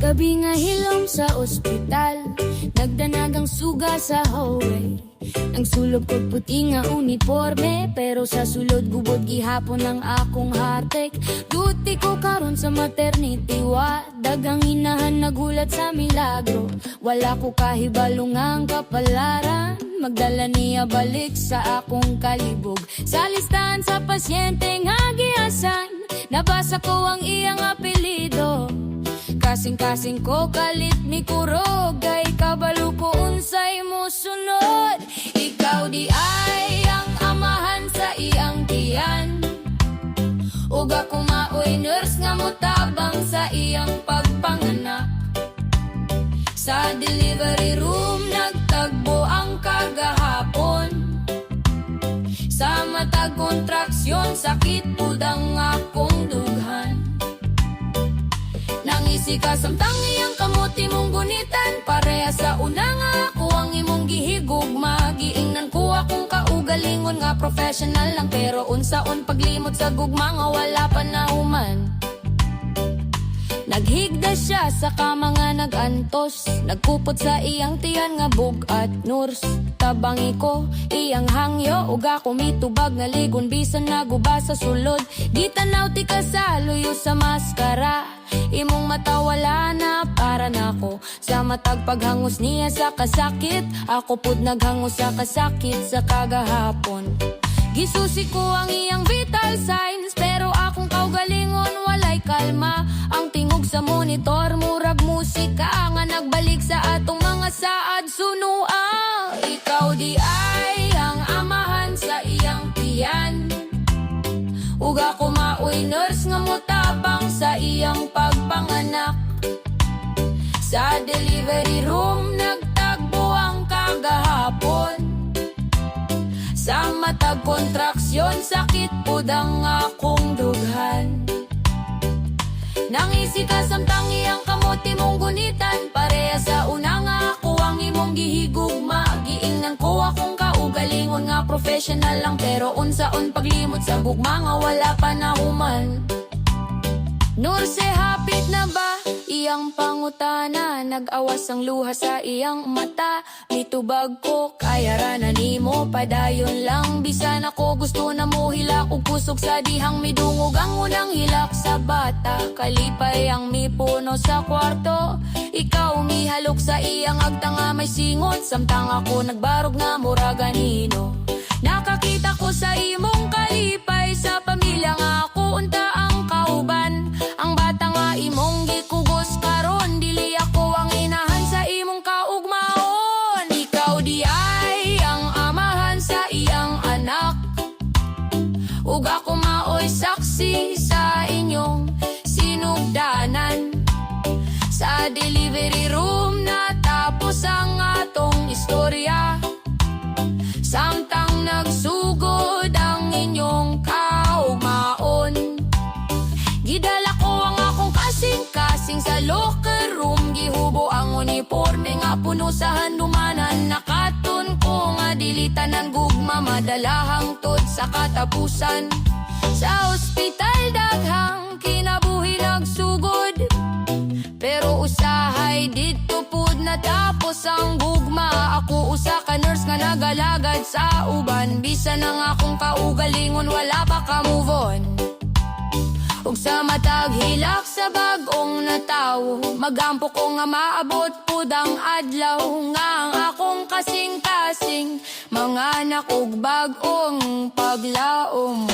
Gabi nga hilom sa ospital, nagdanagang suga sa hallway. Ang sulod ko puti nga uniforme, pero sa sulod gubod gihapon ang akong heartache. Duty ko karon sa maternity wa, dagang inahan nagulat sa milagro. Wala ko kahibalungang kapalaran, magdala niya balik sa akong kalibog. Sa listahan sa pasyente nga giasan, nabasa ko ang iyang apelido. Kasing-kasing ko kalit mi kurog, ay kabalo ko unsay mo sunod. Ikaw di ay ang amahan sa iyang tiyan, ug ako maoy nurse nga mutabang sa iyang pagpanganak. Sa delivery room nagtagbo ang kagahapon, sa matag kontraksyon sakit pud ang akong dughan. Nangisi ka samtang iyang kamuti mong gunitan, pareha sa una nga ako ang imong gihigugma. Giingnan ko akong kaugalingon nga professional lang, pero unsaon paglimot sa gugma nga wala pa na human. Naghigda siya sa kama nga nagantos, nagkupot sa iyang tiyan nga bugat nurse. Tabangi ko iyang hangyo, ug ako mitubag nga ligon bisan naguba sa sulod. Gitanaw ti ka sa luyo sa maskara, imong mata wala na para nako. Sa matag paghangos niya sa kasakit, ako pud naghangos sa kasakit sa kagahapon. Gisusi ko ang iyang vital signs, pero akong kaugalingon walay kalma. Ang tingog sa monitor murag musika nga nagbalik sa atong mga saad sunua. Ikaw di ay ang amahan sa iyang tiyan, ug ako maoy nurse nga mutabang sa iyang pagpanganak. Sa delivery room nagtagbo ang kagahapon, sa matag kontraksyon sakit pud ang akong dughan. Nangisi ka samtang iyang kamuti mong gunitan, pareha sa una nga ako ang imong gihigugma. Giingnan ko akong kaugalingon nga professional lang, pero unsaon paglimot sa gugma nga wala pa na human. Nurse, hapit na ba iyang pangutana? Nag-awas ang luha sa iyang mata. Mitubag ko, kaya ra na nimo padayon lang. Bisan ako gusto na mo hilak ug kusog sa dihang midungog ang unang hilak sa bata. Kalipay ang mipuno sa kwarto, ikaw mihalok sa iyang agta nga may singot, samtang ako nagbarog nga mura ganino. Nakakita ko sa imong kalipay, sa pamilya nga ako unta ang kauban. Ang bata nga imong gikugos karon, dili ako ang inahan sa imong kaugmaon. Ikaw di ay ang amahan sa iyang anak, ug ako maoy saksi sa inyong sinugdanan. Sa delivery room natapos ang atong istorya, samtang nagsugod ang inyong kaugmaon. Gidala ko ang akong kasing-kasing sa locker room, gihubo ang uniforme nga puno sa handumanan. Nakaton ko nga dilitanan gugma, madala hangtod sa katapusan. Sa ospital daghang kinabuhi nagsugod, pero usahay dito pud natapos ang gugma. Ako usa ka nurse nga nagalagad sa uban, bisan ang akong kaugalingon wala pa ka move on. Ug sa matag hilak sa bag-ong natawo, magampo ko nga maabot pud ang adlaw nga ang akong kasing-kasing mga anak ug bag-ong paglaom.